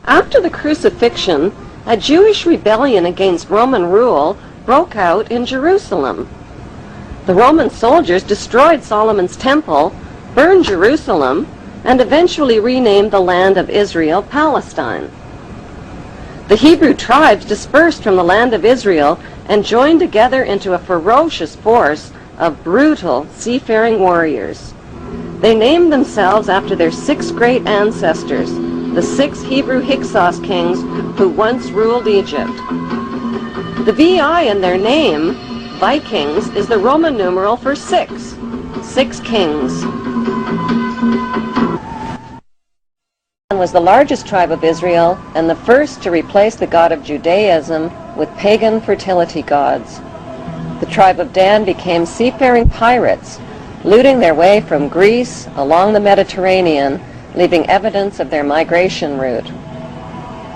After the crucifixion, a Jewish rebellion against Roman rule broke out in Jerusalem. The Roman soldiers destroyed Solomon's temple, burned Jerusalem, and eventually renamed the land of Israel Palestine. The Hebrew tribes dispersed from the land of Israel and joined together into a ferocious force of brutal seafaring warriors. They named themselves after their 6 great ancestors, the 6 Hebrew Hyksos kings who once ruled Egypt. The VI in their name, Vikings, is the Roman numeral for 6. 6 kings. Was the largest tribe of Israel and the first to replace the god of Judaism with pagan fertility gods. The tribe of Dan became seafaring pirates, looting their way from Greece along the Mediterranean, leaving evidence of their migration route.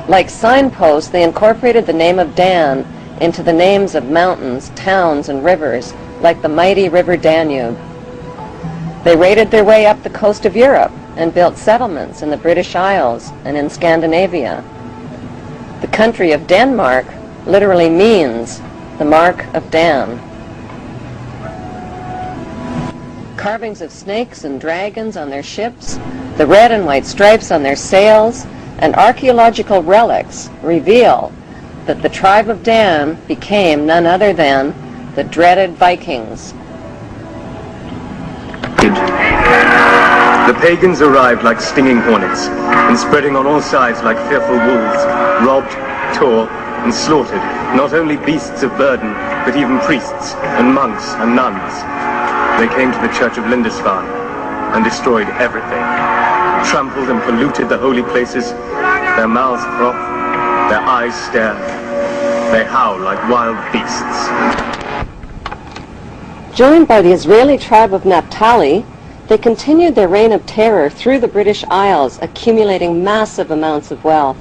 Like signposts, they incorporated the name of Dan into the names of mountains, towns, and rivers, like the mighty river Danube. They raided their way up the coast of Europe and built settlements in the British Isles and in Scandinavia. The country of Denmark literally means the mark of Dan. Carvings of snakes and dragons on their ships, the red and white stripes on their sails, and archaeological relics reveal that the tribe of Dan became none other than the dreaded Vikings. The pagans arrived like stinging hornets, and spreading on all sides like fearful wolves, robbed, tore, and slaughtered not only beasts of burden, but even priests and monks and nuns. They came to the church of Lindisfarne and destroyed everything, trampled and polluted the holy places. Their mouths froth, their eyes stare, they howl like wild beasts. Joined by the Israeli tribe of Naphtali, they continued their reign of terror through the British Isles, accumulating massive amounts of wealth.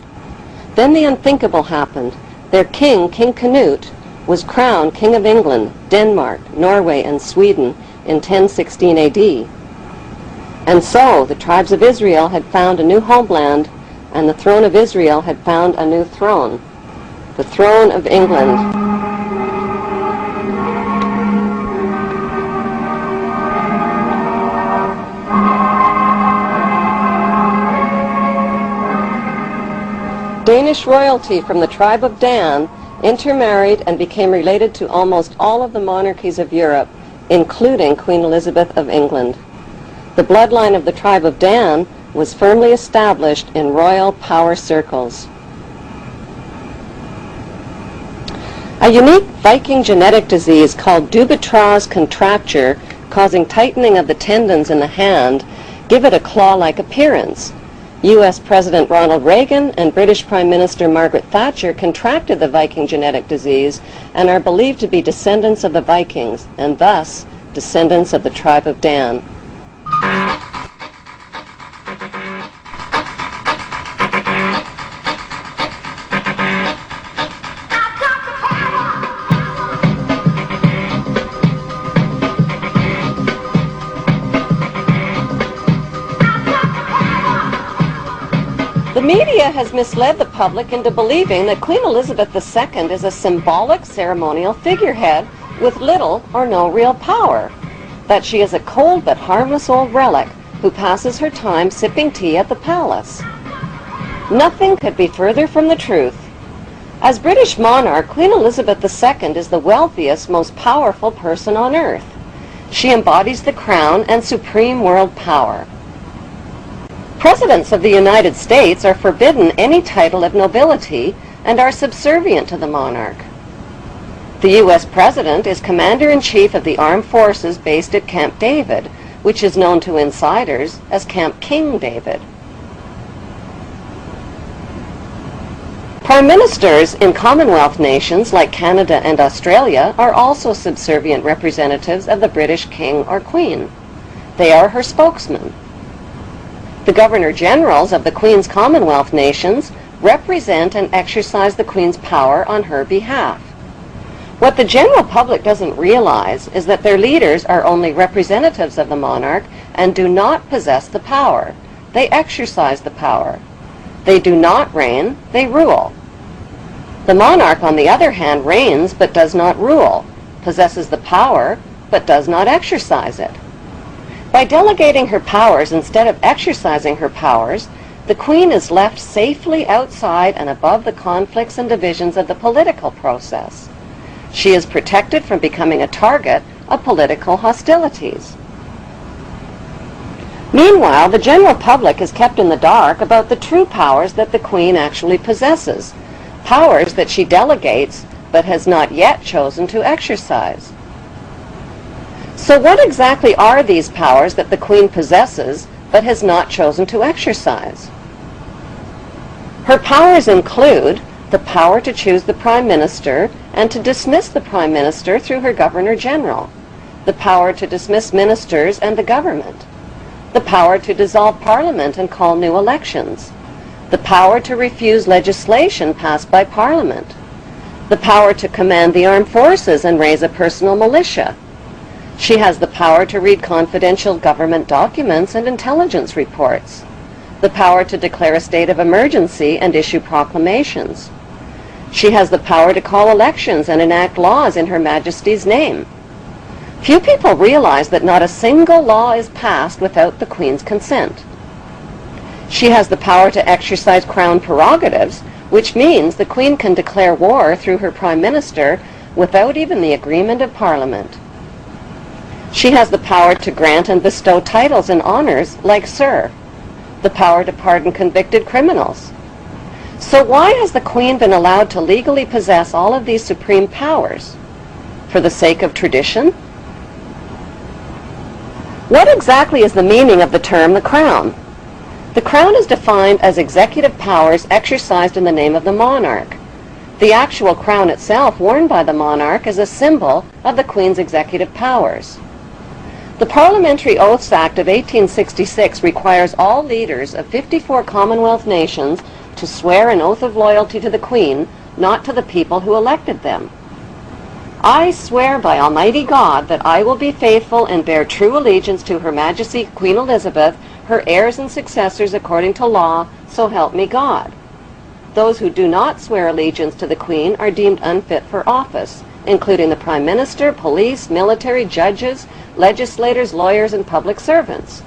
Then the unthinkable happened. Their king, King Canute, was crowned King of England, Denmark, Norway, and Sweden in 1016 AD. And so the tribes of Israel had found a new homeland, and the throne of Israel had found a new throne, the throne of England. Danish royalty from the tribe of Dan intermarried and became related to almost all of the monarchies of Europe, including Queen Elizabeth of England. The bloodline of the tribe of Dan was firmly established in royal power circles. A unique Viking genetic disease called Dubitraz contracture, causing tightening of the tendons in the hand, give it a claw-like appearance. U.S. President Ronald Reagan and British Prime Minister Margaret Thatcher contracted the Viking genetic disease and are believed to be descendants of the Vikings, and thus descendants of the tribe of Dan. The media has misled the public into believing that Queen Elizabeth II is a symbolic ceremonial figurehead with little or no real power, that she is a cold but harmless old relic who passes her time sipping tea at the palace. Nothing could be further from the truth. As British monarch, Queen Elizabeth II is the wealthiest, most powerful person on earth. She embodies the crown and supreme world power. Presidents of the United States are forbidden any title of nobility and are subservient to the monarch. The U.S. President is Commander-in-Chief of the Armed Forces based at Camp David, which is known to insiders as Camp King David. Prime Ministers in Commonwealth nations like Canada and Australia are also subservient representatives of the British King or Queen. They are her spokesmen. The Governor-Generals of the Queen's Commonwealth nations represent and exercise the Queen's power on her behalf. What the general public doesn't realize is that their leaders are only representatives of the monarch and do not possess the power. They exercise the power. They do not reign, they rule. The monarch, on the other hand, reigns but does not rule, possesses the power but does not exercise it. By delegating her powers instead of exercising her powers, the Queen is left safely outside and above the conflicts and divisions of the political process. She is protected from becoming a target of political hostilities. Meanwhile, the general public is kept in the dark about the true powers that the Queen actually possesses, powers that she delegates but has not yet chosen to exercise. So what exactly are these powers that the Queen possesses but has not chosen to exercise? Her powers include the power to choose the Prime Minister and to dismiss the Prime Minister through her Governor General, the power to dismiss ministers and the government, the power to dissolve Parliament and call new elections, the power to refuse legislation passed by Parliament, the power to command the armed forces and raise a personal militia. She has the power to read confidential government documents and intelligence reports, the power to declare a state of emergency and issue proclamations. She has the power to call elections and enact laws in Her Majesty's name. Few people realize that not a single law is passed without the Queen's consent. She has the power to exercise Crown prerogatives, which means the Queen can declare war through her Prime Minister without even the agreement of Parliament. She has the power to grant and bestow titles and honors like Sir, the power to pardon convicted criminals. So why has the Queen been allowed to legally possess all of these supreme powers? For the sake of tradition? What exactly is the meaning of the term the Crown? The Crown is defined as executive powers exercised in the name of the monarch. The actual crown itself, worn by the monarch, is a symbol of the Queen's executive powers. The Parliamentary Oaths Act of 1866 requires all leaders of 54 Commonwealth nations to swear an oath of loyalty to the Queen, not to the people who elected them. I swear by Almighty God that I will be faithful and bear true allegiance to Her Majesty Queen Elizabeth, her heirs and successors according to law, so help me God. Those who do not swear allegiance to the Queen are deemed unfit for office, including the Prime Minister, police, military, judges, legislators, lawyers, and public servants.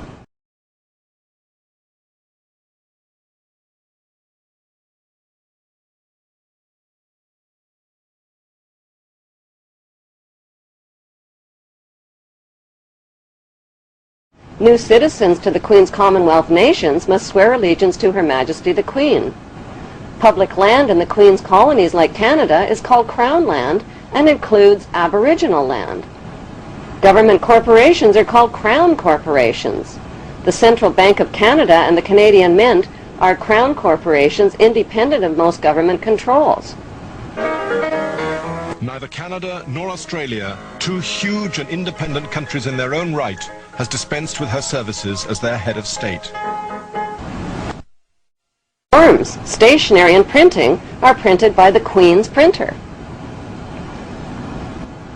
New citizens to the Queen's Commonwealth nations must swear allegiance to Her Majesty the Queen. Public land in the Queen's colonies like Canada is called Crown land and includes Aboriginal land. Government corporations are called Crown corporations. The Central Bank of Canada and the Canadian Mint are Crown corporations independent of most government controls. Neither Canada nor Australia, two huge and independent countries in their own right, has dispensed with her services as their head of state. Arms, stationery, and printing are printed by the Queen's printer.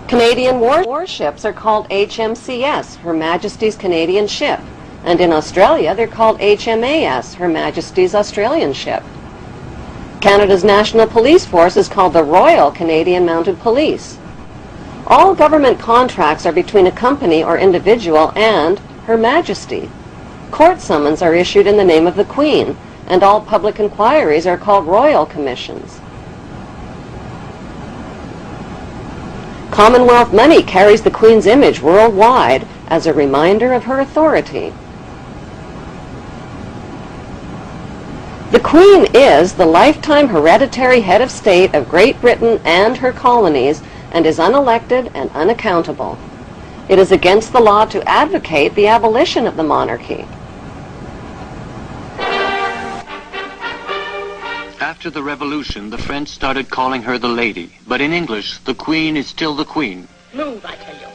Canadian warships are called HMCS, Her Majesty's Canadian Ship, and in Australia they're called HMAS, Her Majesty's Australian Ship. Canada's National Police Force is called the Royal Canadian Mounted Police. All government contracts are between a company or individual and Her Majesty. Court summons are issued in the name of the Queen, and all public inquiries are called royal commissions. Commonwealth money carries the Queen's image worldwide as a reminder of her authority. The Queen is the lifetime hereditary head of state of Great Britain and her colonies and is unelected and unaccountable. It is against the law to advocate the abolition of the monarchy. After the revolution, the French started calling her the lady, but in English, the Queen is still the Queen. Move, I tell you.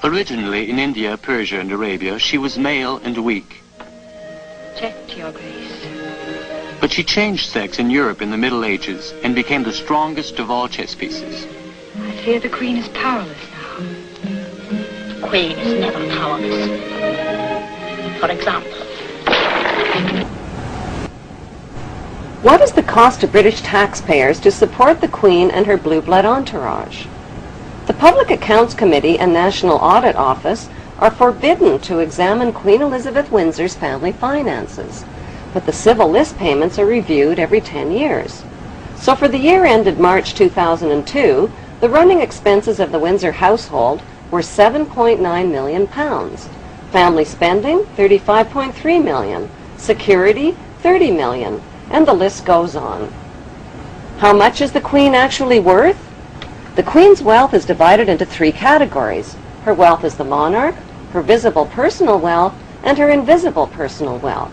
Originally, in India, Persia, and Arabia, she was male and weak. Check, Your Grace. But she changed sex in Europe in the Middle Ages and became the strongest of all chess pieces. I fear the Queen is powerless now. The Queen is never powerless. For example, What is the cost to British taxpayers to support the Queen and her blue blood entourage? The Public Accounts Committee and National Audit Office are forbidden to examine Queen Elizabeth Windsor's family finances, but the civil list payments are reviewed every 10 years. So for the year ended March 2002, the running expenses of the Windsor household were £7.9 million. Family spending, $35.3 million. Security, $30 million. And the list goes on. How much is the Queen actually worth? The Queen's wealth is divided into three categories. Her wealth as the monarch, her visible personal wealth, and her invisible personal wealth.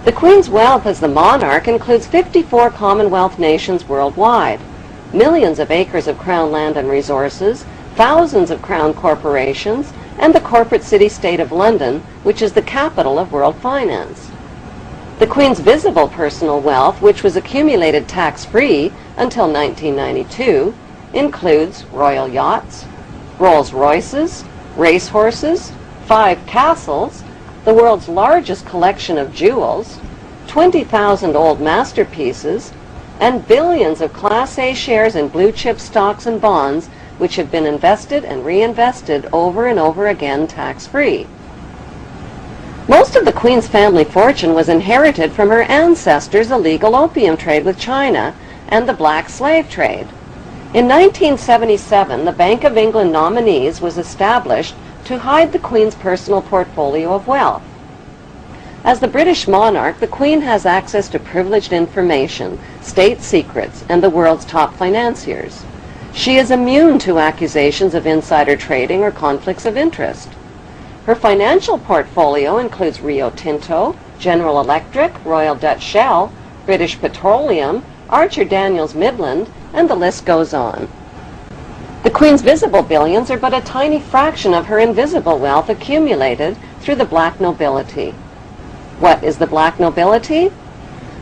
The Queen's wealth as the monarch includes 54 Commonwealth nations worldwide, millions of acres of Crown land and resources, thousands of Crown corporations, and the corporate city-state of London, which is the capital of world finance. The Queen's visible personal wealth, which was accumulated tax-free until 1992, includes royal yachts, Rolls-Royces, racehorses, 5 castles, the world's largest collection of jewels, 20,000 old masterpieces, and billions of Class A shares in blue-chip stocks and bonds which have been invested and reinvested over and over again tax-free. Most of the Queen's family fortune was inherited from her ancestors' illegal opium trade with China and the black slave trade. In 1977, the Bank of England Nominees was established to hide the Queen's personal portfolio of wealth. As the British monarch, the Queen has access to privileged information, state secrets, and the world's top financiers. She is immune to accusations of insider trading or conflicts of interest. Her financial portfolio includes Rio Tinto, General Electric, Royal Dutch Shell, British Petroleum, Archer Daniels Midland, and the list goes on. The Queen's visible billions are but a tiny fraction of her invisible wealth accumulated through the black nobility. What is the black nobility?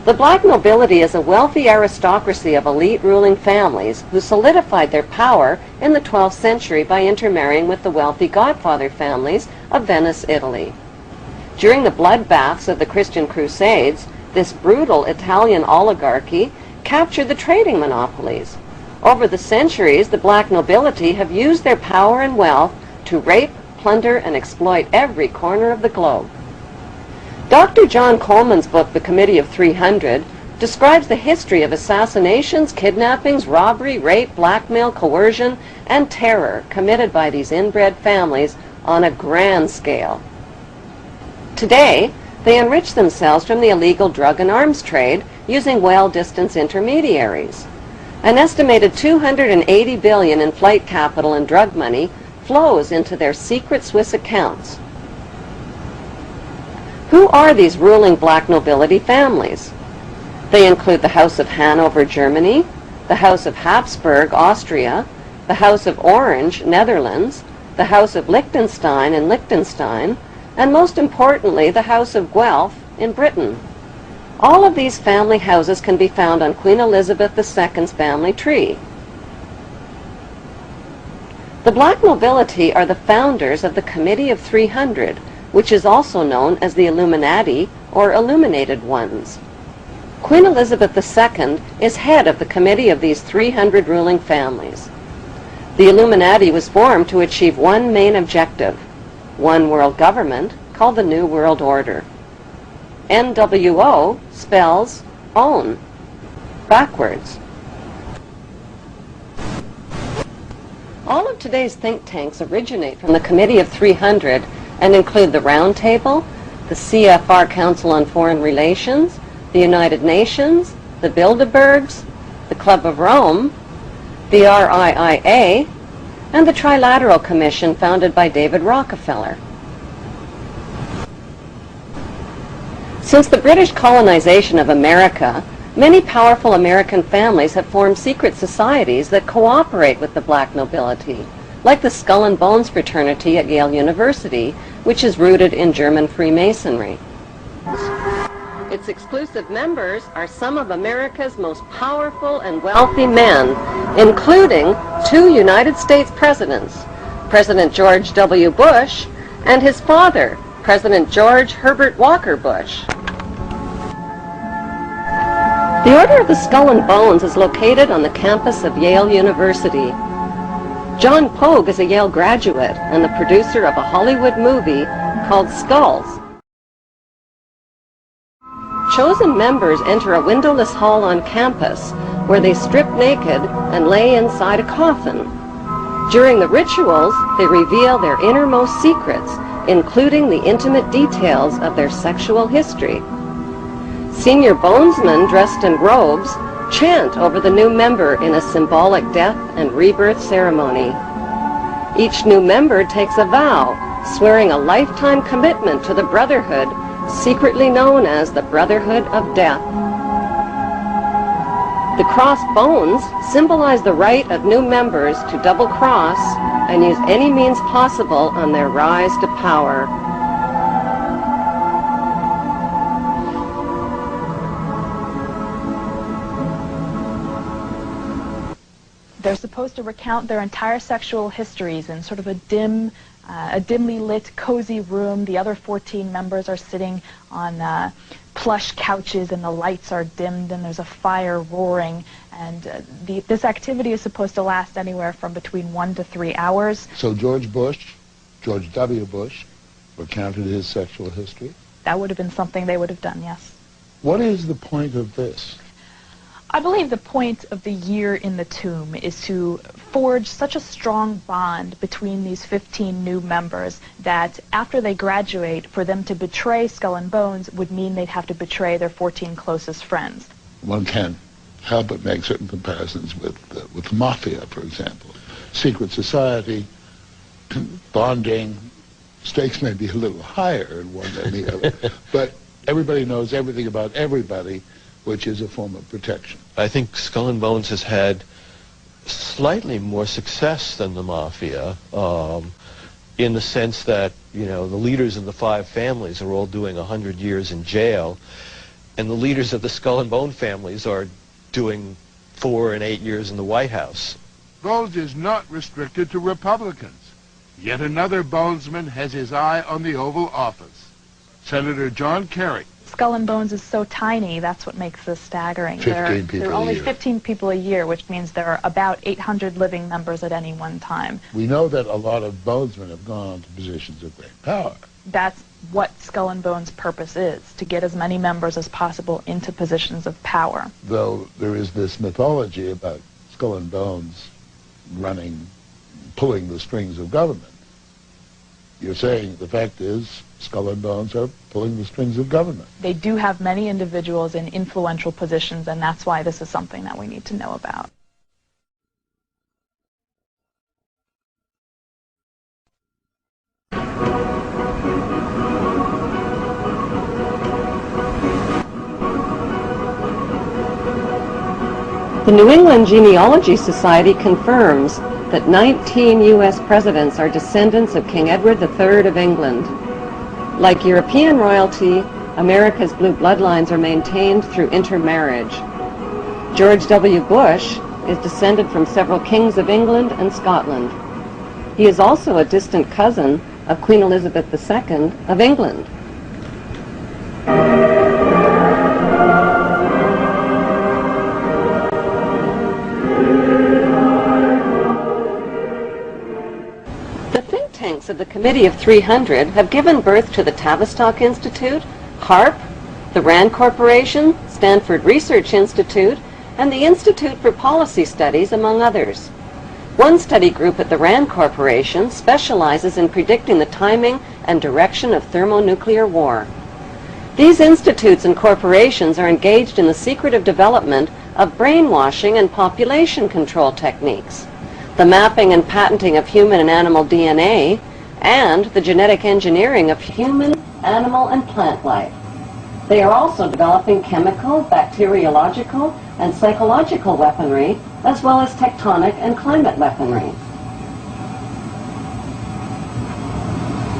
The black nobility is a wealthy aristocracy of elite ruling families who solidified their power in the 12th century by intermarrying with the wealthy godfather families of Venice, Italy. During the bloodbaths of the Christian Crusades, this brutal Italian oligarchy captured the trading monopolies. Over the centuries, the black nobility have used their power and wealth to rape, plunder, and exploit every corner of the globe. Dr. John Coleman's book, The Committee of 300, describes the history of assassinations, kidnappings, robbery, rape, blackmail, coercion, and terror committed by these inbred families on a grand scale. Today, they enrich themselves from the illegal drug and arms trade using whale-distance intermediaries. An estimated $280 billion in flight capital and drug money flows into their secret Swiss accounts. Who are these ruling black nobility families? They include the House of Hanover, Germany, the House of Habsburg, Austria, the House of Orange, Netherlands, the House of Liechtenstein in Liechtenstein, and most importantly, the House of Guelph in Britain. All of these family houses can be found on Queen Elizabeth II's family tree. The black nobility are the founders of the Committee of 300, which is also known as the Illuminati or Illuminated Ones. Queen Elizabeth II is head of the committee of these 300 ruling families. The Illuminati was formed to achieve one main objective, one world government called the New World Order. NWO spells own, backwards. All of today's think tanks originate from the Committee of 300 and include the Round Table, the CFR Council on Foreign Relations, the United Nations, the Bilderbergs, the Club of Rome, the RIIA, and the Trilateral Commission founded by David Rockefeller. Since the British colonization of America, many powerful American families have formed secret societies that cooperate with the black nobility, like the Skull and Bones fraternity at Yale University, which is rooted in German Freemasonry. Its exclusive members are some of America's most powerful and wealthy men, including 2 United States presidents, President George W. Bush and his father, President George Herbert Walker Bush. The Order of the Skull and Bones is located on the campus of Yale University. John Pogue is a Yale graduate and the producer of a Hollywood movie called Skulls. Chosen members enter a windowless hall on campus where they strip naked and lay inside a coffin. During the rituals, they reveal their innermost secrets, including the intimate details of their sexual history. Senior bonesmen dressed in robes chant over the new member in a symbolic death and rebirth ceremony. Each new member takes a vow, swearing a lifetime commitment to the brotherhood, secretly known as the Brotherhood of Death. The crossed bones symbolize the right of new members to double-cross and use any means possible on their rise to power. They're supposed to recount their entire sexual histories in sort of a dimly lit, cozy room. The other 14 members are sitting on plush couches, and the lights are dimmed, and there's a fire roaring. And this activity is supposed to last anywhere from between 1 to 3 hours. So George W. Bush, recounted his sexual history? That would have been something they would have done, yes. What is the point of this? I believe the point of the year in the tomb is to forge such a strong bond between these 15 new members that after they graduate, for them to betray Skull and Bones would mean they'd have to betray their 14 closest friends. One can't help but make certain comparisons with the mafia, for example. Secret society, bonding, stakes may be a little higher in one than the other, but everybody knows everything about everybody, which is a form of protection. I think Skull and Bones has had slightly more success than the mafia, in the sense that, you know, the leaders of the 5 families are all doing 100 years in jail, and the leaders of the Skull and Bone families are doing 4 and 8 years in the White House. Bones is not restricted to Republicans. Yet another bonesman has his eye on the Oval Office. Senator John Kerry. Skull and Bones is so tiny, that's what makes this staggering. 15 people there are a only year. 15 people a year, which means there are about 800 living members at any one time. We know that a lot of bonesmen have gone on to positions of great power. That's what Skull and Bones' purpose is, to get as many members as possible into positions of power. Though there is this mythology about Skull and Bones pulling the strings of government. You're saying the fact is Skull and Bones are pulling the strings of government. They do have many individuals in influential positions, and that's why this is something that we need to know about. The New England Genealogy Society confirms that 19 U.S. presidents are descendants of King Edward III of England. Like European royalty, America's blue bloodlines are maintained through intermarriage. George W. Bush is descended from several kings of England and Scotland. He is also a distant cousin of Queen Elizabeth II of England. Of the Committee of 300 have given birth to the Tavistock Institute, HARP, the RAND Corporation, Stanford Research Institute, and the Institute for Policy Studies, among others. One study group at the RAND Corporation specializes in predicting the timing and direction of thermonuclear war. These institutes and corporations are engaged in the secretive development of brainwashing and population control techniques, the mapping and patenting of human and animal DNA, and the genetic engineering of human, animal, and plant life. They are also developing chemical, bacteriological, and psychological weaponry, as well as tectonic and climate weaponry.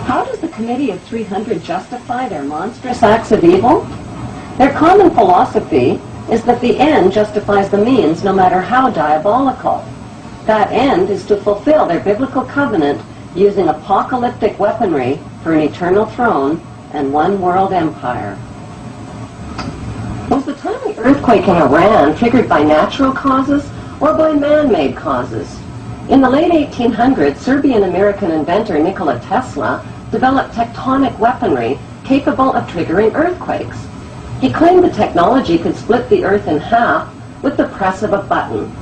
How does the Committee of 300 justify their monstrous acts of evil? Their common philosophy is that the end justifies the means, no matter how diabolical. That end is to fulfill their biblical covenant using apocalyptic weaponry for an eternal throne and one world empire. Was the time earthquake in Iran triggered by natural causes or by man-made causes. In the late 1800s, Serbian-American inventor Nikola Tesla developed tectonic weaponry capable of triggering earthquakes. He claimed the technology could split the earth in half with the press of a button.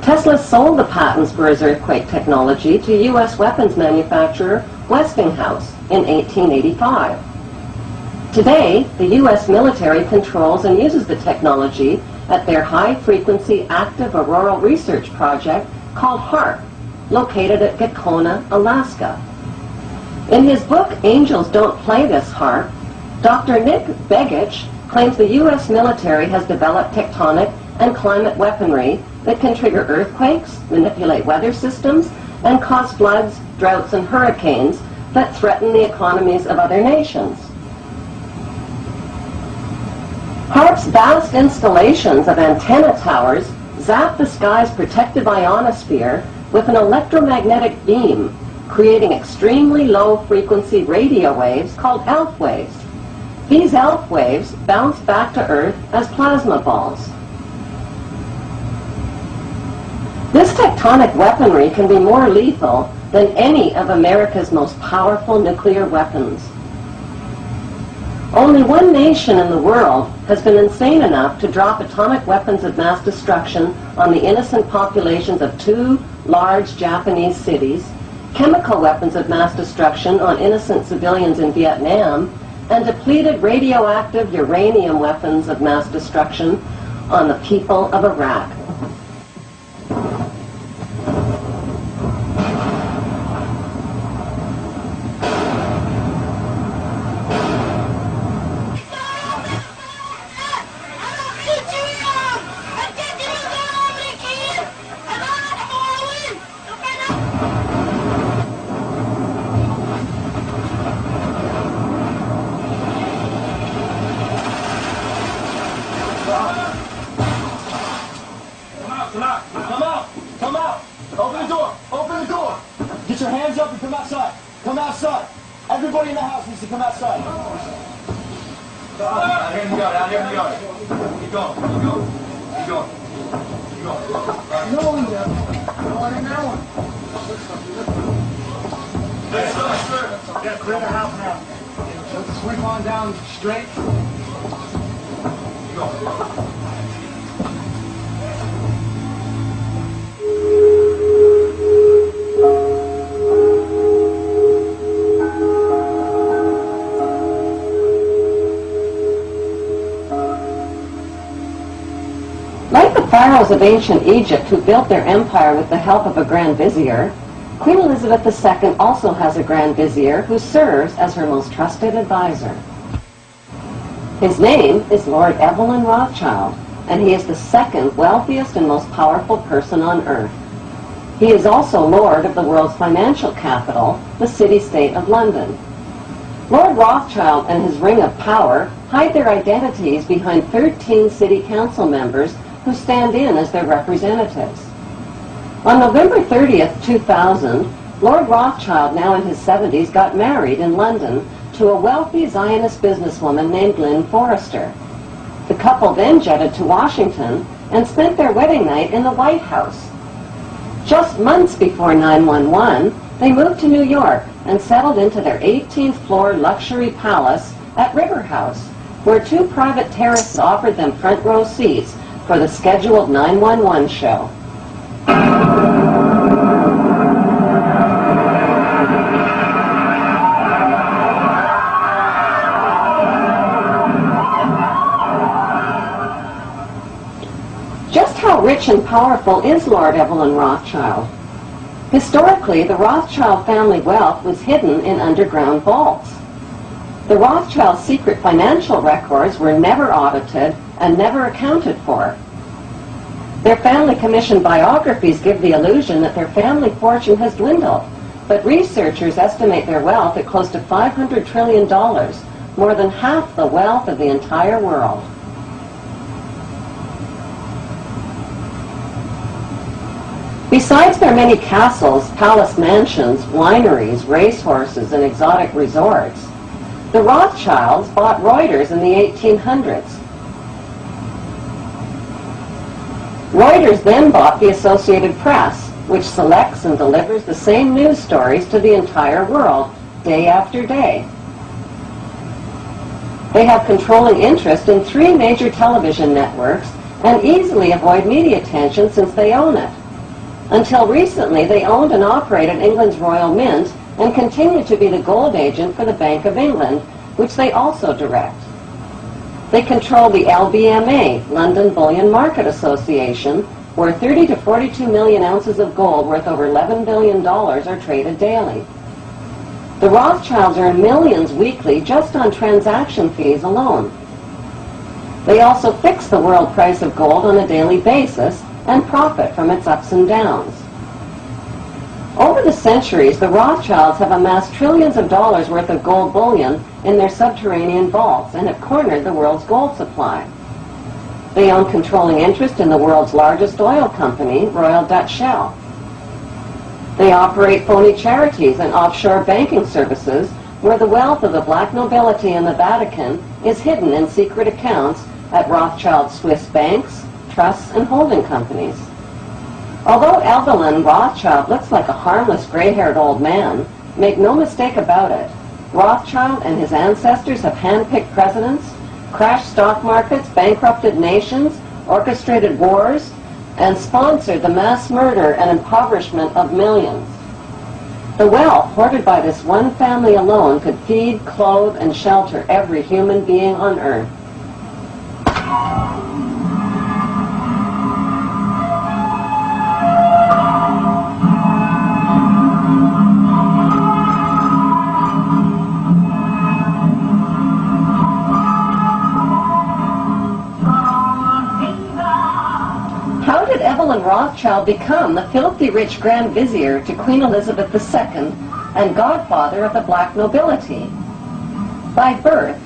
Tesla sold the patents for his earthquake technology to U.S. weapons manufacturer Westinghouse in 1885. Today, the U.S. military controls and uses the technology at their high-frequency active auroral research project called HAARP, located at Gakona, Alaska. In his book, Angels Don't Play This HAARP, Dr. Nick Begich claims the U.S. military has developed tectonic and climate weaponry that can trigger earthquakes, manipulate weather systems, and cause floods, droughts, and hurricanes that threaten the economies of other nations. HAARP's vast installations of antenna towers zap the sky's protective ionosphere with an electromagnetic beam, creating extremely low-frequency radio waves called ELF waves. These ELF waves bounce back to Earth as plasma balls. This tectonic weaponry can be more lethal than any of America's most powerful nuclear weapons. Only one nation in the world has been insane enough to drop atomic weapons of mass destruction on the innocent populations of 2 large Japanese cities, chemical weapons of mass destruction on innocent civilians in Vietnam, and depleted radioactive uranium weapons of mass destruction on the people of Iraq. Like the pharaohs of ancient Egypt who built their empire with the help of a Grand Vizier, Queen Elizabeth II also has a Grand Vizier who serves as her most trusted advisor. His name is Lord Evelyn Rothschild, and he is the second wealthiest and most powerful person on earth. He is also Lord of the world's financial capital, the city-state of London. Lord Rothschild and his ring of power hide their identities behind 13 city council members who stand in as their representatives. On November 30th, 2000, Lord Rothschild, now in his 70s, got married in London to a wealthy Zionist businesswoman named Lynn Forrester. The couple then jetted to Washington and spent their wedding night in the White House. Just months before 9/11, they moved to New York and settled into their 18th floor luxury palace at River House, where 2 private terraces offered them front row seats for the scheduled 911 show. Just how rich and powerful is Lord Evelyn Rothschild? Historically, the Rothschild family wealth was hidden in underground vaults. The Rothschild's secret financial records were never audited and never accounted for. Their family commissioned biographies give the illusion that their family fortune has dwindled, but researchers estimate their wealth at close to $500 trillion, more than half the wealth of the entire world. Besides their many castles, palace mansions, wineries, racehorses, and exotic resorts, the Rothschilds bought Reuters in the 1800s. Reuters then bought the Associated Press, which selects and delivers the same news stories to the entire world, day after day. They have controlling interest in 3 major television networks and easily avoid media attention since they own it. Until recently, they owned and operated England's Royal Mint and continue to be the gold agent for the Bank of England, which they also direct. They control the LBMA, London Bullion Market Association, where 30 to 42 million ounces of gold worth over $11 billion are traded daily. The Rothschilds earn millions weekly just on transaction fees alone. They also fix the world price of gold on a daily basis and profit from its ups and downs. Over the centuries, the Rothschilds have amassed trillions of dollars worth of gold bullion in their subterranean vaults and have cornered the world's gold supply. They own controlling interest in the world's largest oil company, Royal Dutch Shell. They operate phony charities and offshore banking services where the wealth of the black nobility in the Vatican is hidden in secret accounts at Rothschild Swiss banks, trusts, and holding companies. Although Evelyn Rothschild looks like a harmless gray-haired old man, make no mistake about it, Rothschild and his ancestors have handpicked presidents, crashed stock markets, bankrupted nations, orchestrated wars, and sponsored the mass murder and impoverishment of millions. The wealth hoarded by this one family alone could feed, clothe, and shelter every human being on earth. How did Evelyn Rothschild become the filthy rich Grand Vizier to Queen Elizabeth II and godfather of the black nobility? By birth,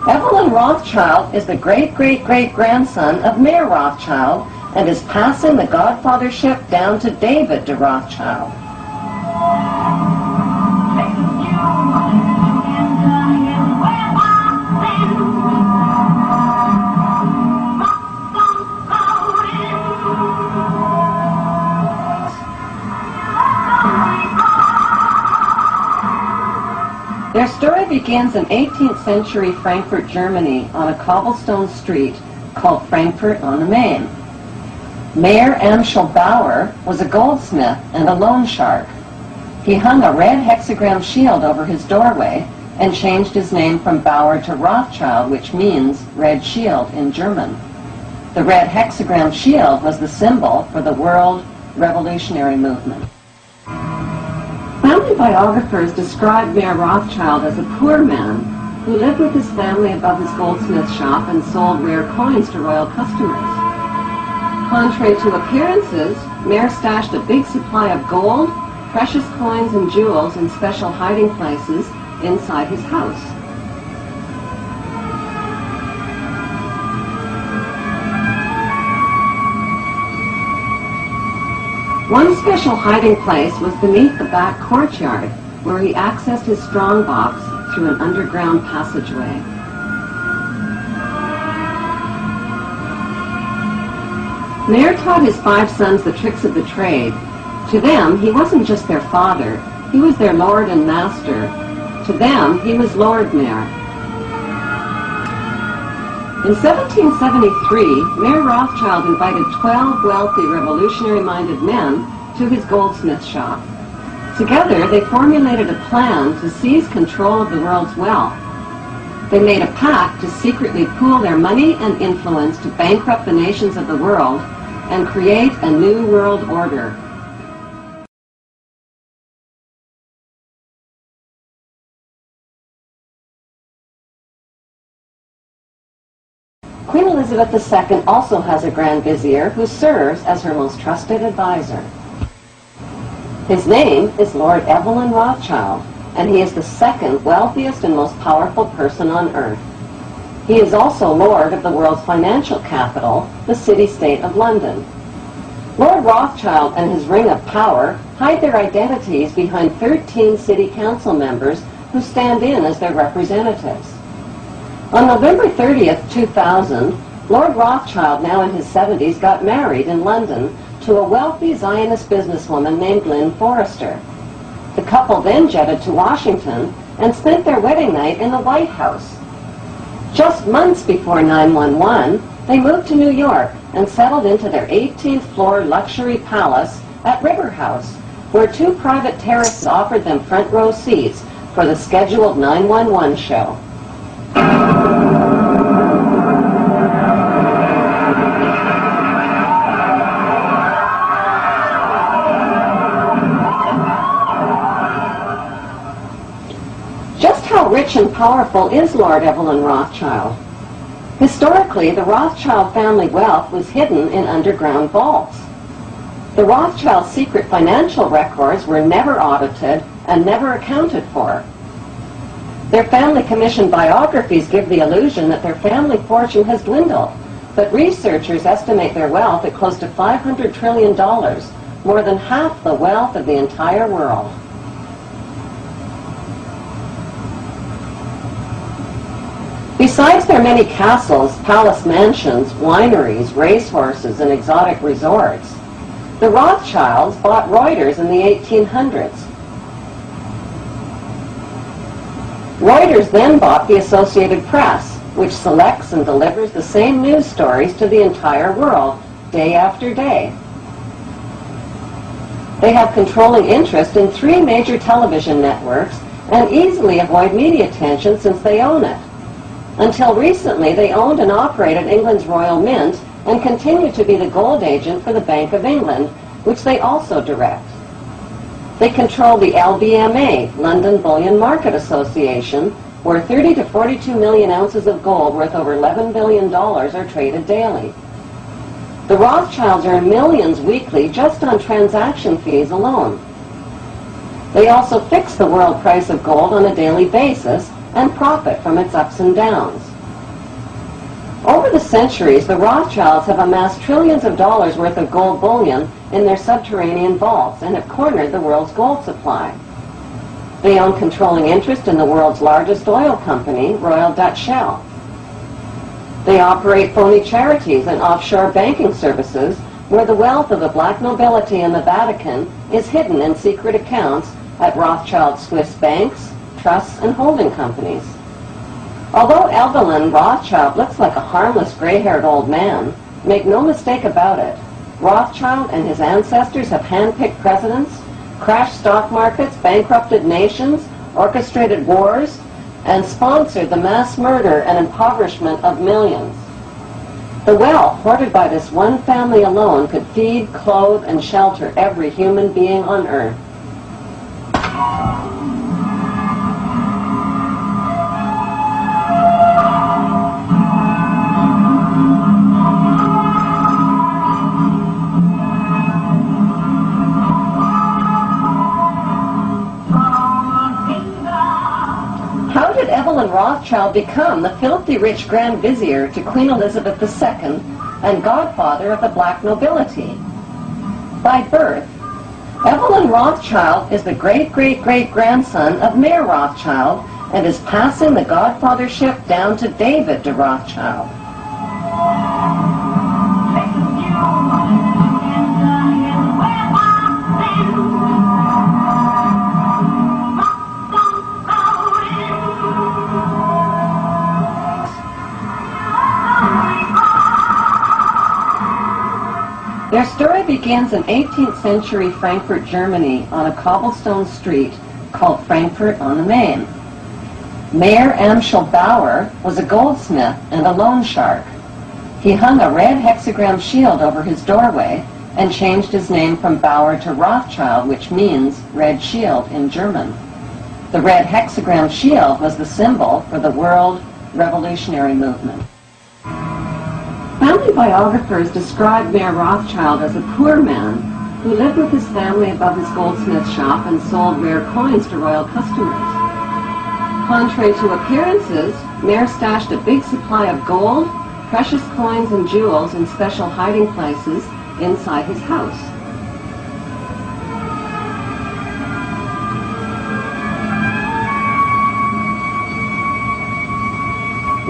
Evelyn Rothschild is the great-great-great-grandson of Mayer Rothschild and is passing the godfathership down to David de Rothschild. Their story begins in 18th century Frankfurt, Germany, on a cobblestone street called Frankfurt on the Main. Mayer Amschel Bauer was a goldsmith and a loan shark. He hung a red hexagram shield over his doorway and changed his name from Bauer to Rothschild, which means red shield in German. The red hexagram shield was the symbol for the world revolutionary movement. Family biographers described Mayer Rothschild as a poor man who lived with his family above his goldsmith shop and sold rare coins to royal customers. Contrary to appearances, Mayer stashed a big supply of gold, precious coins, and jewels in special hiding places inside his house. One special hiding place was beneath the back courtyard, where he accessed his strongbox through an underground passageway. Mayer taught his 5 sons the tricks of the trade. To them, he wasn't just their father, he was their lord and master. To them, he was Lord Mayer. In 1773, Mayer Rothschild invited 12 wealthy, revolutionary-minded men to his goldsmith shop. Together, they formulated a plan to seize control of the world's wealth. They made a pact to secretly pool their money and influence to bankrupt the nations of the world and create a new world order. Queen Elizabeth II also has a Grand Vizier who serves as her most trusted advisor. His name is Lord Evelyn Rothschild, and he is the second wealthiest and most powerful person on earth. He is also Lord of the world's financial capital, the city-state of London. Lord Rothschild and his ring of power hide their identities behind 13 city council members who stand in as their representatives. On November 30th, 2000, Lord Rothschild, now in his 70s, got married in London to a wealthy Zionist businesswoman named Lynn Forrester. The couple then jetted to Washington and spent their wedding night in the White House. Just months before 9/11, they moved to New York and settled into their 18th floor luxury palace at River House, where 2 private terraces offered them front row seats for the scheduled 911 show. Just how rich and powerful is Lord Evelyn Rothschild? Historically, the Rothschild family wealth was hidden in underground vaults. The Rothschild secret financial records were never audited and never accounted for. Their family commissioned biographies give the illusion that their family fortune has dwindled, but researchers estimate their wealth at close to $500 trillion, more than half the wealth of the entire world. Besides their many castles, palace mansions, wineries, racehorses, and exotic resorts, the Rothschilds bought Reuters in the 1800s. Reuters then bought the Associated Press, which selects and delivers the same news stories to the entire world, day after day. They have controlling interest in 3 major television networks and easily avoid media attention since they own it. Until recently, they owned and operated England's Royal Mint and continue to be the gold agent for the Bank of England, which they also direct. They control the LBMA, London Bullion Market Association, where 30 to 42 million ounces of gold worth over $11 billion are traded daily. The Rothschilds earn millions weekly just on transaction fees alone. They also fix the world price of gold on a daily basis and profit from its ups and downs. Over the centuries, the Rothschilds have amassed trillions of dollars worth of gold bullion in their subterranean vaults and have cornered the world's gold supply. They own controlling interest in the world's largest oil company, Royal Dutch Shell. They operate phony charities and offshore banking services where the wealth of the black nobility in the Vatican is hidden in secret accounts at Rothschild Swiss banks, trusts, and holding companies. Although Evelyn Rothschild looks like a harmless gray-haired old man, make no mistake about it, Rothschild and his ancestors have handpicked presidents, crashed stock markets, bankrupted nations, orchestrated wars, and sponsored the mass murder and impoverishment of millions. The wealth hoarded by this one family alone could feed, clothe, and shelter every human being on earth. How did Evelyn Rothschild become the filthy rich Grand Vizier to Queen Elizabeth II and godfather of the black nobility? By birth, Evelyn Rothschild is the great-great-great-grandson of Mayer Rothschild and is passing the godfathership down to David de Rothschild. Their story begins in 18th century Frankfurt, Germany, on a cobblestone street called Frankfurt on the Main. Mayer Amschel Bauer was a goldsmith and a loan shark. He hung a red hexagram shield over his doorway and changed his name from Bauer to Rothschild, which means red shield in German. The red hexagram shield was the symbol for the world revolutionary movement. Family biographers describe Mayer Rothschild as a poor man who lived with his family above his goldsmith shop and sold rare coins to royal customers. Contrary to appearances, Mayer stashed a big supply of gold, precious coins, and jewels in special hiding places inside his house.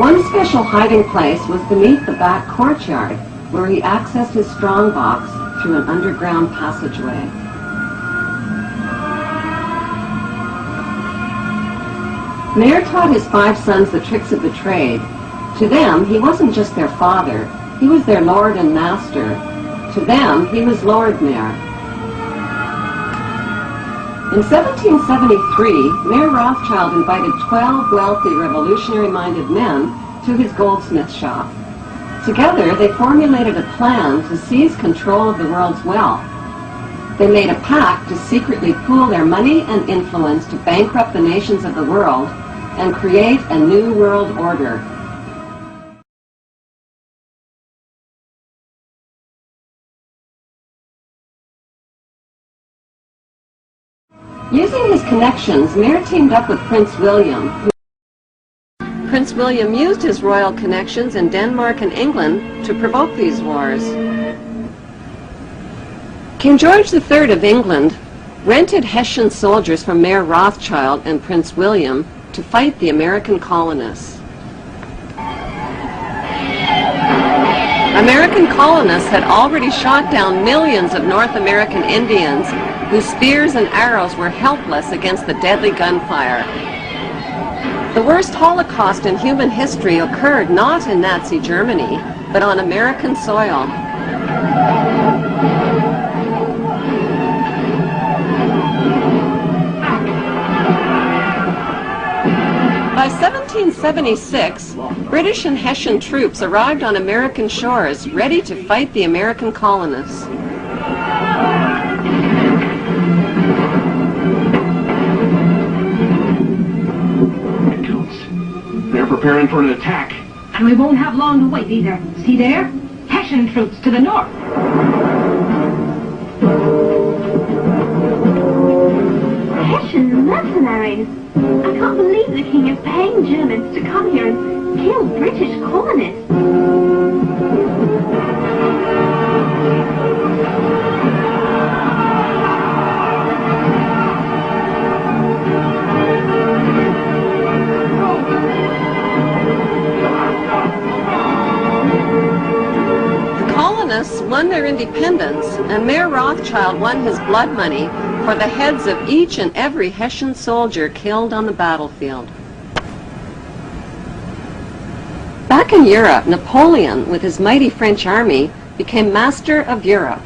One special hiding place was beneath the back courtyard, where he accessed his strongbox through an underground passageway. Mayer taught his 5 sons the tricks of the trade. To them, he wasn't just their father, he was their lord and master. To them, he was Lord Mayer. In 1773, Mayer Rothschild invited 12 wealthy, revolutionary-minded men to his goldsmith shop. Together, they formulated a plan to seize control of the world's wealth. They made a pact to secretly pool their money and influence to bankrupt the nations of the world and create a new world order. Using his connections, Mayer teamed up with Prince William. Prince William used his royal connections in Denmark and England to provoke these wars. King George III of England rented Hessian soldiers from Mayer Rothschild and Prince William to fight the American colonists. American colonists had already shot down millions of North American Indians whose spears and arrows were helpless against the deadly gunfire. The worst Holocaust in human history occurred not in Nazi Germany, but on American soil. By 1776, British and Hessian troops arrived on American shores, ready to fight the American colonists. They're preparing for an attack. And we won't have long to wait either. See there? Hessian troops to the north. Hessian mercenaries. I can't believe the king is paying Germans to come here and kill British colonists. Won their independence, and Mayer Rothschild won his blood money for the heads of each and every Hessian soldier killed on the battlefield. Back in Europe, Napoleon, with his mighty French army, became master of Europe.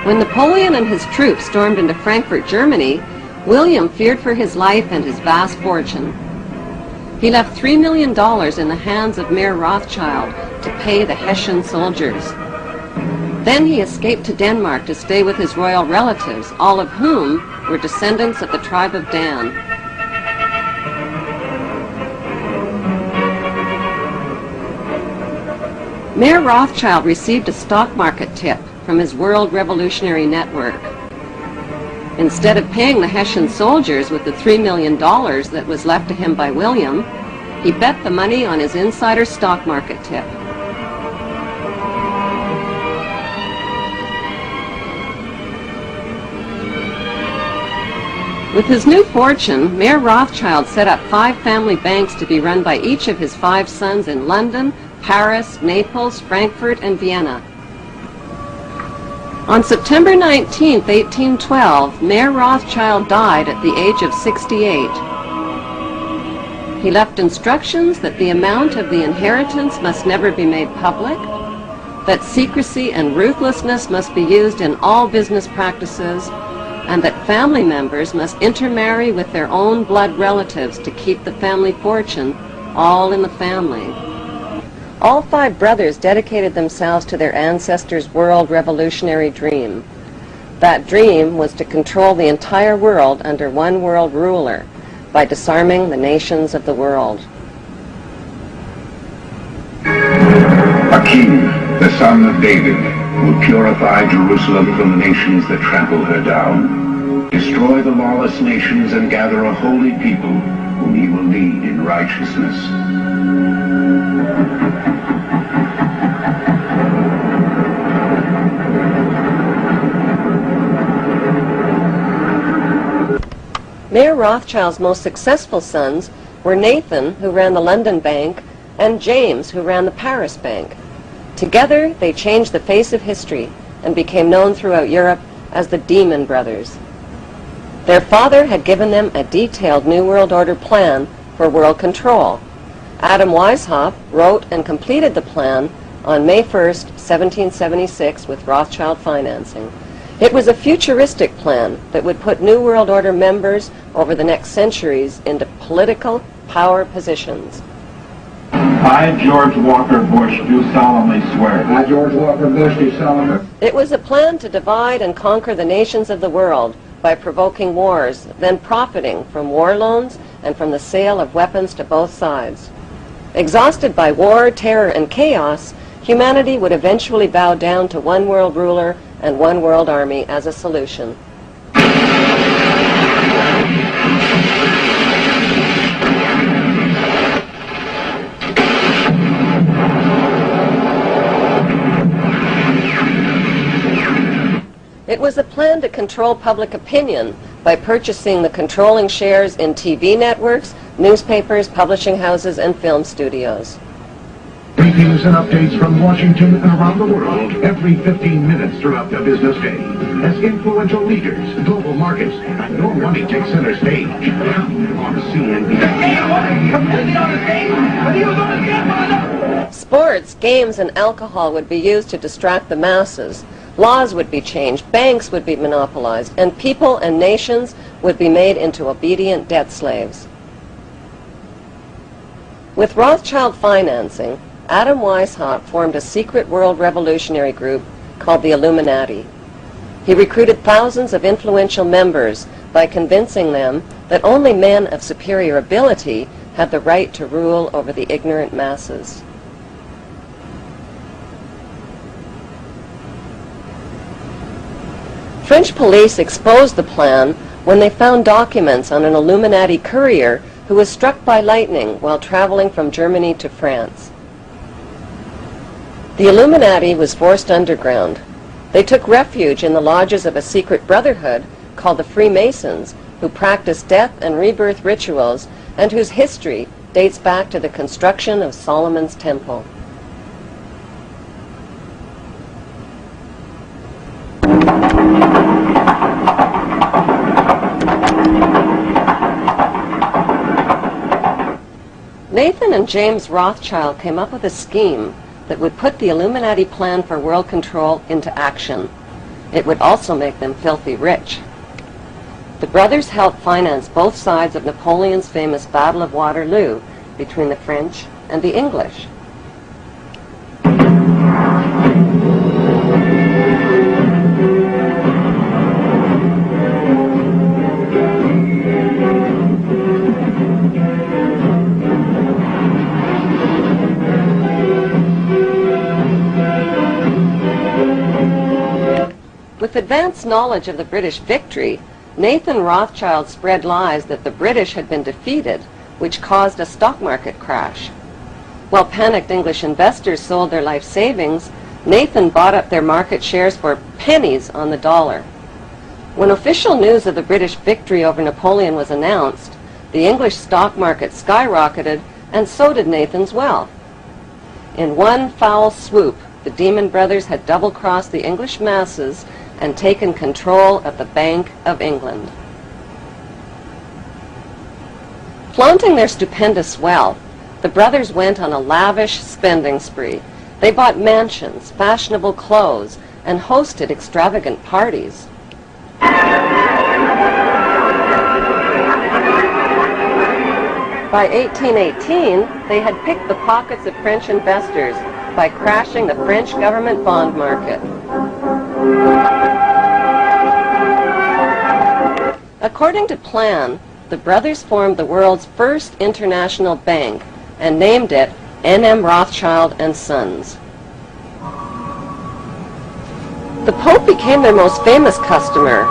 When Napoleon and his troops stormed into Frankfurt, Germany, William feared for his life and his vast fortune. He left $3 million in the hands of Mayer Rothschild to pay the Hessian soldiers. Then he escaped to Denmark to stay with his royal relatives, all of whom were descendants of the tribe of Dan. Mayer Rothschild received a stock market tip from his World Revolutionary Network. Instead of paying the Hessian soldiers with the $3 million that was left to him by William, he bet the money on his insider stock market tip. With his new fortune, Mayer Rothschild set up 5 family banks to be run by each of his 5 sons in London, Paris, Naples, Frankfurt, and Vienna. On September 19, 1812, Mayer Rothschild died at the age of 68. He left instructions that the amount of the inheritance must never be made public, that secrecy and ruthlessness must be used in all business practices, and that family members must intermarry with their own blood relatives to keep the family fortune all in the family. All 5 brothers dedicated themselves to their ancestors' world revolutionary dream. That dream was to control the entire world under one world ruler by disarming the nations of the world. A king, the son of David, will purify Jerusalem from the nations that trample her down, destroy the lawless nations and gather a holy people whom he will lead in righteousness. Rothschild's most successful sons were Nathan, who ran the London Bank, and James, who ran the Paris Bank. Together, they changed the face of history and became known throughout Europe as the Demon Brothers. Their father had given them a detailed New World Order plan for world control. Adam Weishaupt wrote and completed the plan on May 1st, 1776 with Rothschild financing. It was a futuristic plan that would put New World Order members over the next centuries into political power positions. I, George Walker Bush, do solemnly swear. I, George Walker Bush, do solemnly. It was a plan to divide and conquer the nations of the world by provoking wars, then profiting from war loans and from the sale of weapons to both sides. Exhausted by war, terror, and chaos, humanity would eventually bow down to one world ruler and one world army as a solution. It was a plan to control public opinion by purchasing the controlling shares in TV networks, newspapers, publishing houses, and film studios. Briefings and updates from Washington and around the world every 15 minutes throughout the business day. As influential leaders, global markets, and your money take center stage. On CNN. Sports, games, and alcohol would be used to distract the masses. Laws would be changed, banks would be monopolized, and people and nations would be made into obedient debt slaves. With Rothschild financing, Adam Weishaupt formed a secret world revolutionary group called the Illuminati. He recruited thousands of influential members by convincing them that only men of superior ability had the right to rule over the ignorant masses. French police exposed the plan when they found documents on an Illuminati courier who was struck by lightning while traveling from Germany to France. The Illuminati was forced underground. They took refuge in the lodges of a secret brotherhood called the Freemasons, who practiced death and rebirth rituals and whose history dates back to the construction of Solomon's Temple. Nathan and James Rothschild came up with a scheme that would put the Illuminati plan for world control into action. It would also make them filthy rich. The brothers helped finance both sides of Napoleon's famous Battle of Waterloo between the French and the English. With advanced knowledge of the British victory, Nathan Rothschild spread lies that the British had been defeated, which caused a stock market crash. While panicked English investors sold their life savings, Nathan bought up their market shares for pennies on the dollar. When official news of the British victory over Napoleon was announced, the English stock market skyrocketed, and so did Nathan's wealth. In one foul swoop, the Demon Brothers had double-crossed the English masses and taken control of the Bank of England. Flaunting their stupendous wealth, the brothers went on a lavish spending spree. They bought mansions, fashionable clothes, and hosted extravagant parties. By 1818, they had picked the pockets of French investors by crashing the French government bond market. According to plan, the brothers formed the world's first international bank and named it N.M. Rothschild and Sons. The Pope became their most famous customer.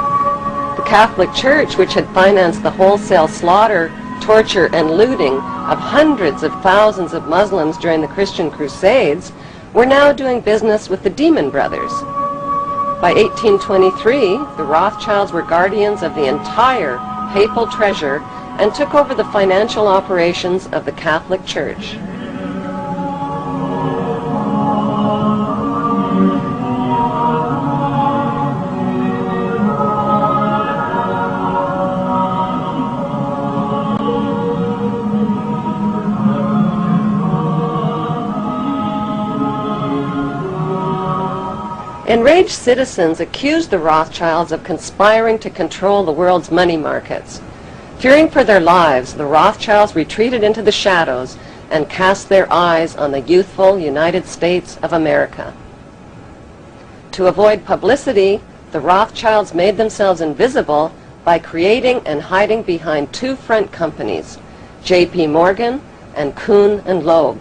The Catholic Church, which had financed the wholesale slaughter, torture, and looting of hundreds of thousands of Muslims during the Christian Crusades, were now doing business with the Demon Brothers. By 1823, the Rothschilds were guardians of the entire papal treasure and took over the financial operations of the Catholic Church. Enraged citizens accused the Rothschilds of conspiring to control the world's money markets. Fearing for their lives, the Rothschilds retreated into the shadows and cast their eyes on the youthful United States of America. To avoid publicity, the Rothschilds made themselves invisible by creating and hiding behind two front companies, J.P. Morgan and Kuhn and Loeb.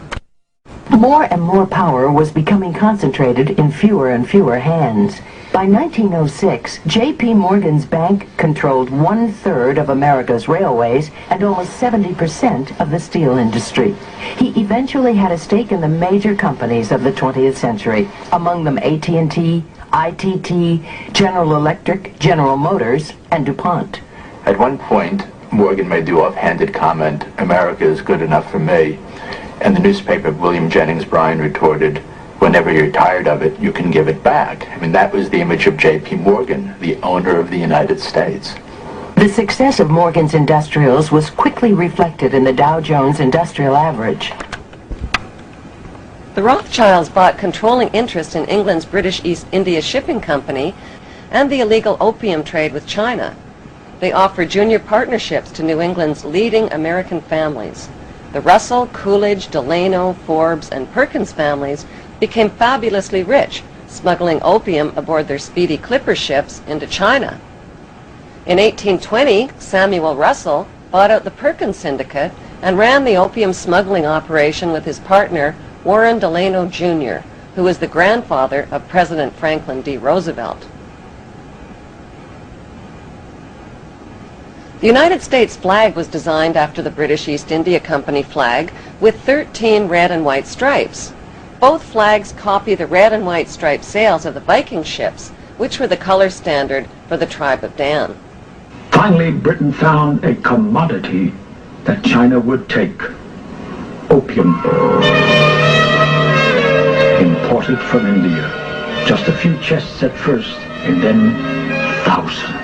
More and more power was becoming concentrated in fewer and fewer hands. By 1906, J.P. Morgan's bank controlled 1/3 of America's railways and almost 70% of the steel industry. He eventually had a stake in the major companies of the 20th century, among them AT&T, ITT, General Electric, General Motors, and DuPont. At one point, Morgan made the offhanded comment, "America is good enough for me." And the newspaper William Jennings Bryan retorted, "Whenever you're tired of it, you can give it back." I mean, that was the image of J.P. Morgan, the owner of the United States. The success of Morgan's industrials was quickly reflected in the Dow Jones Industrial Average. The Rothschilds bought controlling interest in England's British East India Shipping Company and the illegal opium trade with China. They offered junior partnerships to New England's leading American families. The Russell, Coolidge, Delano, Forbes, and Perkins families became fabulously rich, smuggling opium aboard their speedy clipper ships into China. In 1820, Samuel Russell bought out the Perkins Syndicate and ran the opium smuggling operation with his partner, Warren Delano Jr., who was the grandfather of President Franklin D. Roosevelt. The United States flag was designed after the British East India Company flag with 13 red and white stripes. Both flags copy the red and white striped sails of the Viking ships, which were the color standard for the tribe of Dan. Finally, Britain found a commodity that China would take: opium. Imported from India. Just a few chests at first, and then thousands.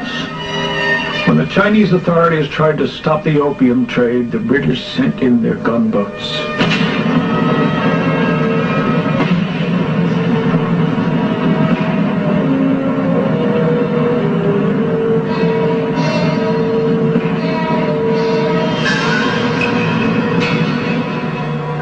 When the Chinese authorities tried to stop the opium trade, the British sent in their gunboats.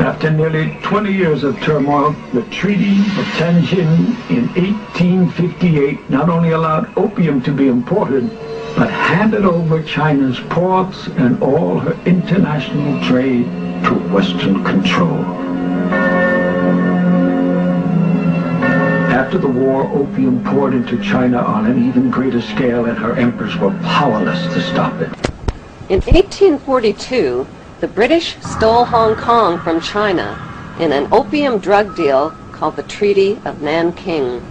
After nearly 20 years of turmoil, the Treaty of Tianjin in 1858 not only allowed opium to be imported, but handed over China's ports and all her international trade to Western control. After the war, opium poured into China on an even greater scale, and her emperors were powerless to stop it. In 1842, the British stole Hong Kong from China in an opium drug deal called the Treaty of Nanking.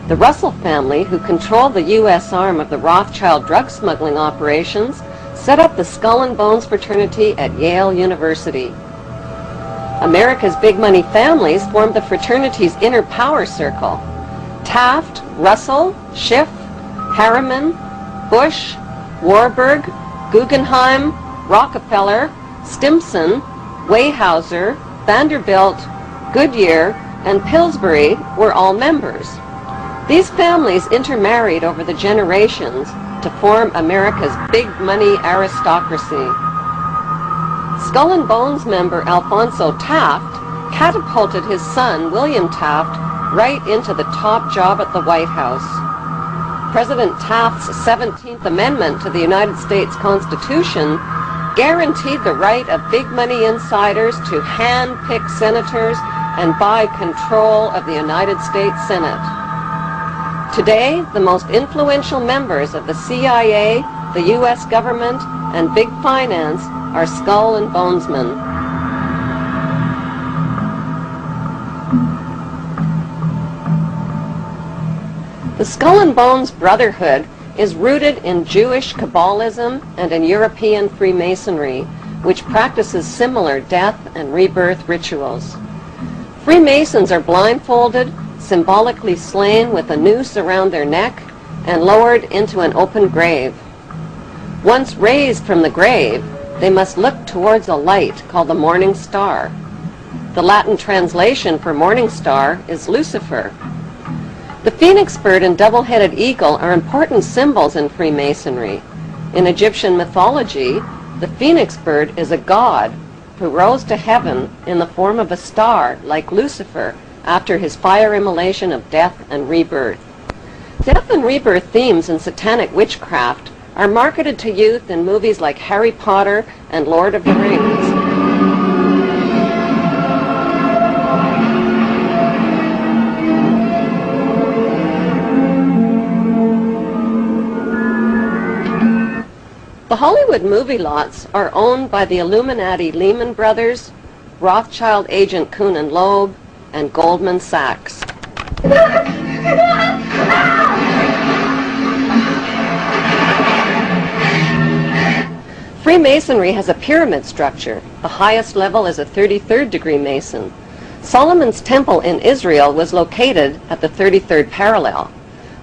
The Russell family, who controlled the U.S. arm of the Rothschild drug smuggling operations, set up the Skull and Bones fraternity at Yale University. America's big money families formed the fraternity's inner power circle. Taft, Russell, Schiff, Harriman, Bush, Warburg, Guggenheim, Rockefeller, Stimson, Weyerhaeuser, Vanderbilt, Goodyear, and Pillsbury were all members. These families intermarried over the generations to form America's big money aristocracy. Skull and Bones member Alphonso Taft catapulted his son, William Taft, right into the top job at the White House. President Taft's 17th Amendment to the United States Constitution guaranteed the right of big money insiders to hand-pick senators and buy control of the United States Senate. Today, the most influential members of the CIA, the U.S. government, and big finance are Skull and Bonesmen. The Skull and Bones Brotherhood is rooted in Jewish Kabbalism and in European Freemasonry, which practices similar death and rebirth rituals. Freemasons are blindfolded, symbolically slain with a noose around their neck, and lowered into an open grave. Once raised from the grave, they must look towards a light called the morning star. The Latin translation for morning star is Lucifer. The phoenix bird and double-headed eagle are important symbols in Freemasonry. In Egyptian mythology, the phoenix bird is a god who rose to heaven in the form of a star like Lucifer after his fire immolation of death and rebirth. Death and rebirth themes in satanic witchcraft are marketed to youth in movies like Harry Potter and Lord of the Rings. The Hollywood movie lots are owned by the Illuminati Lehman Brothers, Rothschild agent Kuhn and Loeb, and Goldman Sachs. Freemasonry has a pyramid structure. The highest level is a 33rd degree Mason. Solomon's Temple in Israel was located at the 33rd parallel.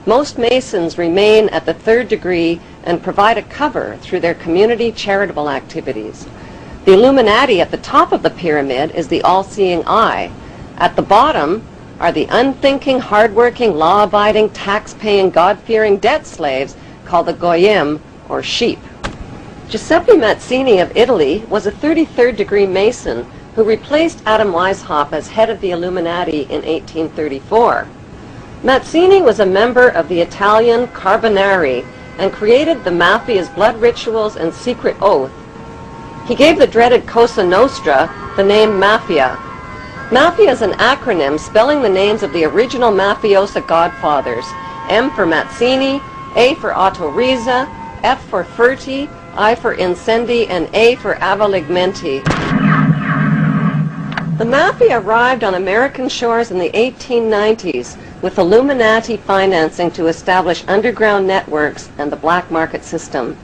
Most Masons remain at the 3rd degree and provide a cover through their community charitable activities. The Illuminati at the top of the pyramid is the all-seeing eye. At the bottom are the unthinking, hardworking, law-abiding, tax-paying, God-fearing debt slaves called the Goyim, or sheep. Giuseppe Mazzini of Italy was a 33rd degree Mason who replaced Adam Weishaupt as head of the Illuminati in 1834. Mazzini was a member of the Italian Carbonari and created the Mafia's blood rituals and secret oath. He gave the dreaded Cosa Nostra the name Mafia. Mafia is an acronym spelling the names of the original mafiosa godfathers: M for Mazzini, A for Otto Riza, F for Furti, I for Incendi, and A for Avaligmenti. The Mafia arrived on American shores in the 1890s with Illuminati financing to establish underground networks and the black market system.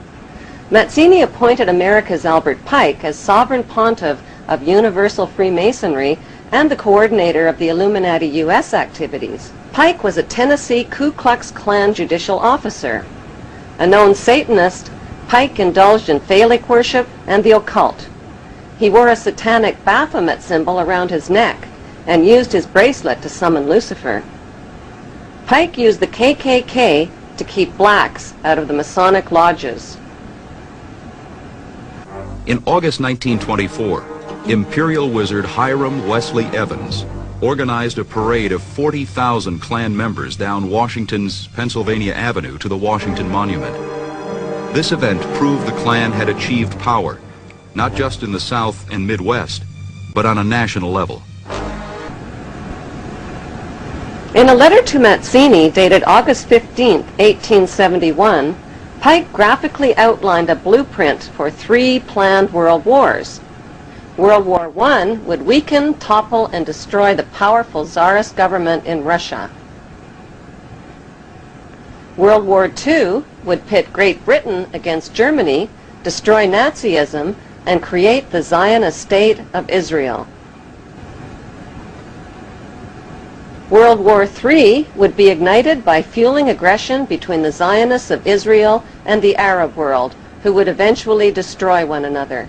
Mazzini appointed America's Albert Pike as sovereign pontiff of Universal Freemasonry and the coordinator of the Illuminati U.S. activities. Pike was a Tennessee Ku Klux Klan judicial officer. A known Satanist, Pike indulged in phallic worship and the occult. He wore a satanic Baphomet symbol around his neck and used his bracelet to summon Lucifer. Pike used the KKK to keep blacks out of the Masonic lodges. In August 1924, Imperial Wizard Hiram Wesley Evans organized a parade of 40,000 Klan members down Washington's Pennsylvania Avenue to the Washington Monument. This event proved the Klan had achieved power, not just in the South and Midwest, but on a national level. In a letter to Mazzini dated August 15, 1871, Pike graphically outlined a blueprint for 3 planned world wars. World War I would weaken, topple, and destroy the powerful Tsarist government in Russia. World War II would pit Great Britain against Germany, destroy Nazism, and create the Zionist state of Israel. World War III would be ignited by fueling aggression between the Zionists of Israel and the Arab world, who would eventually destroy one another.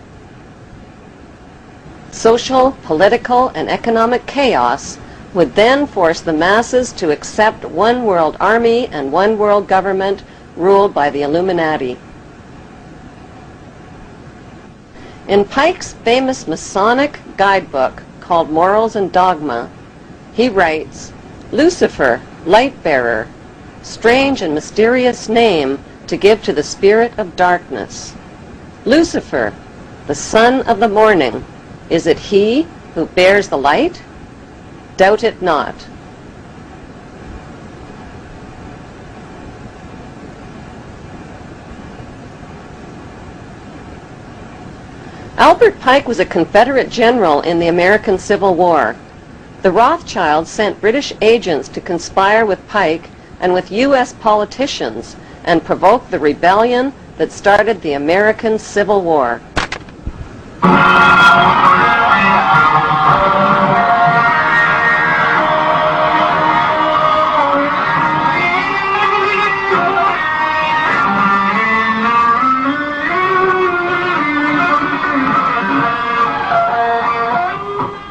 Social, political, and economic chaos would then force the masses to accept one world army and one world government ruled by the Illuminati. In Pike's famous Masonic guidebook called Morals and Dogma, he writes, "Lucifer, light bearer, strange and mysterious name to give to the spirit of darkness. Lucifer, the son of the morning, is it he who bears the light? Doubt it not." Albert Pike was a Confederate general in the American Civil War. The Rothschilds sent British agents to conspire with Pike and with U.S. politicians and provoked the rebellion that started the American Civil War.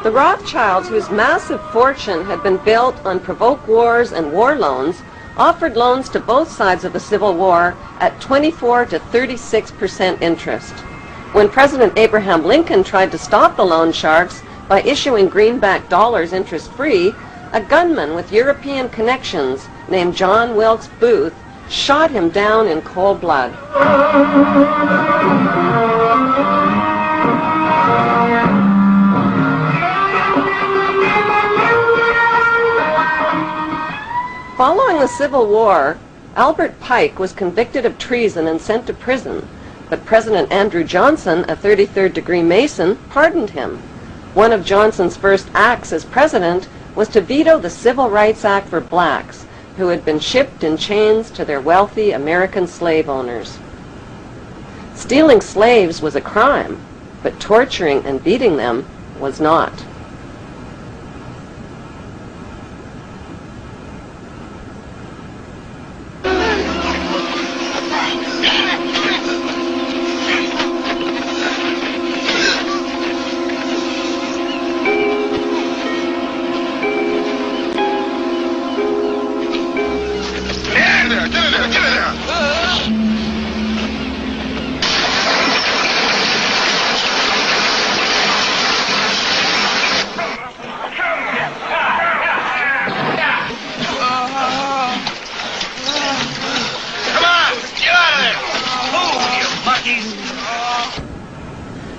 The Rothschilds, whose massive fortune had been built on provoked wars and war loans, offered loans to both sides of the Civil War at 24 to 36% interest. When President Abraham Lincoln tried to stop the loan sharks by issuing greenback dollars interest-free, a gunman with European connections named John Wilkes Booth shot him down in cold blood. Following the Civil War, Albert Pike was convicted of treason and sent to prison, but President Andrew Johnson, a 33rd-degree Mason, pardoned him. One of Johnson's first acts as president was to veto the Civil Rights Act for blacks, who had been shipped in chains to their wealthy American slave owners. Stealing slaves was a crime, but torturing and beating them was not.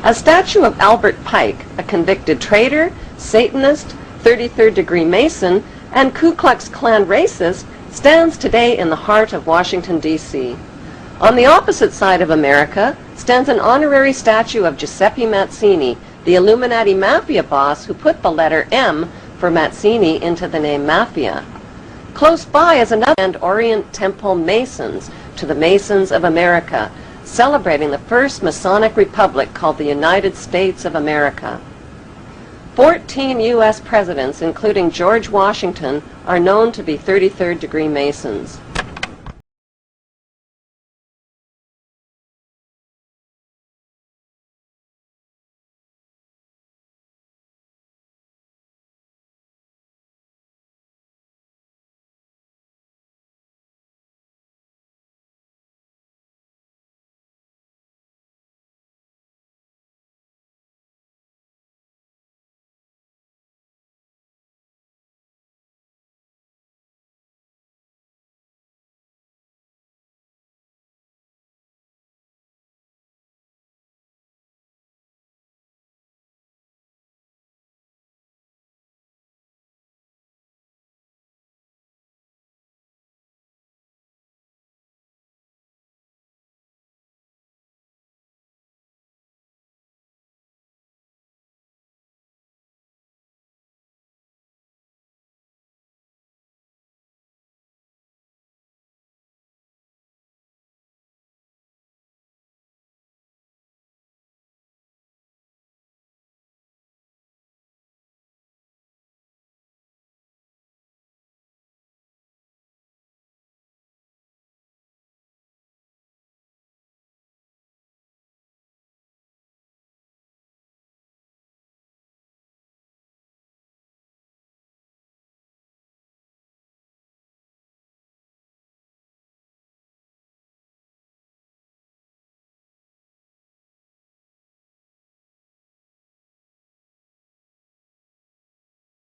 A statue of Albert Pike, a convicted traitor, Satanist, 33rd-degree Mason, and Ku Klux Klan racist, stands today in the heart of Washington, D.C. On the opposite side of America stands an honorary statue of Giuseppe Mazzini, the Illuminati mafia boss who put the letter M for Mazzini into the name Mafia. Close by is another and Orient Temple Masons to the Masons of America, celebrating the first Masonic republic called the United States of America. 14 U.S. presidents, including George Washington, are known to be 33rd-degree Masons.